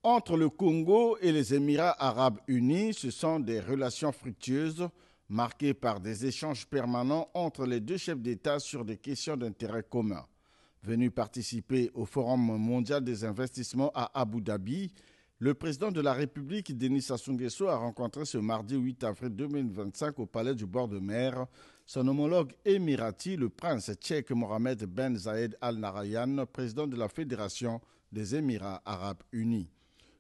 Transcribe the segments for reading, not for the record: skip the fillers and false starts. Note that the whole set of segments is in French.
Entre le Congo et les Émirats arabes unis, ce sont des relations fructueuses marquées par des échanges permanents entre les deux chefs d'État sur des questions d'intérêt commun. Venu participer au Forum mondial des investissements à Abu Dhabi, le président de la République, Denis Sassou Nguesso, a rencontré ce mardi 8 avril 2025 au palais du bord de mer son homologue émirati, le prince tchèque Mohamed Ben Zayed Al Nahyan, président de la Fédération des Émirats arabes unis.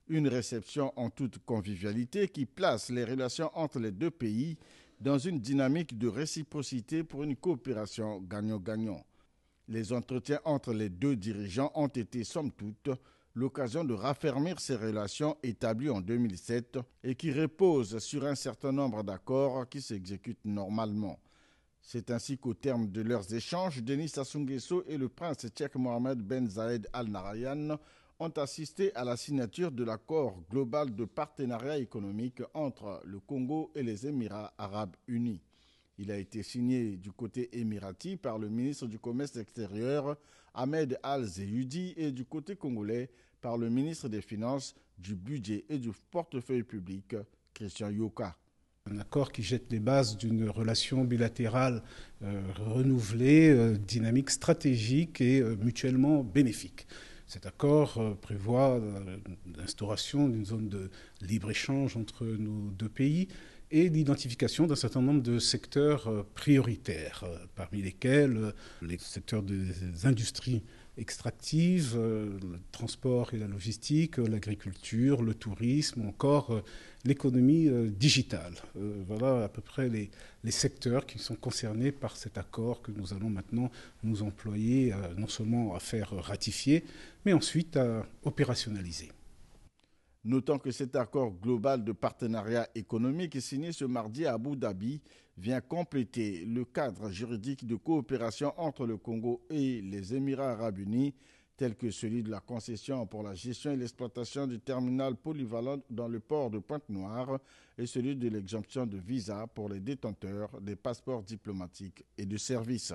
Une réception en toute convivialité qui place les relations entre les deux pays dans une dynamique de réciprocité pour une coopération gagnant-gagnant. Les entretiens entre les deux dirigeants ont été, somme toute, l'occasion de raffermir ces relations établies en 2007 et qui reposent sur un certain nombre d'accords qui s'exécutent normalement. C'est ainsi qu'au terme de leurs échanges, Denis Sassou Nguesso et le prince tchèque Mohamed Ben Zayed Al Nahyan ont assisté à la signature de l'accord global de partenariat économique entre le Congo et les Émirats arabes unis. Il a été signé du côté émirati par le ministre du Commerce extérieur Ahmed Al-Zeyoudi et du côté congolais par le ministre des Finances, du Budget et du Portefeuille public, Christian Yoka. Un accord qui jette les bases d'une relation bilatérale renouvelée, dynamique, stratégique et mutuellement bénéfique. Cet accord prévoit l'instauration d'une zone de libre-échange entre nos deux pays et l'identification d'un certain nombre de secteurs prioritaires, parmi lesquels les secteurs des industries extractives, le transport et la logistique, l'agriculture, le tourisme, encore l'économie digitale. Voilà à peu près les secteurs qui sont concernés par cet accord que nous allons maintenant nous employer non seulement à faire ratifier, mais ensuite à opérationnaliser. Notons que cet accord global de partenariat économique signé ce mardi à Abu Dhabi vient compléter le cadre juridique de coopération entre le Congo et les Émirats arabes unis, tel que celui de la concession pour la gestion et l'exploitation du terminal polyvalent dans le port de Pointe-Noire et celui de l'exemption de visa pour les détenteurs des passeports diplomatiques et de services.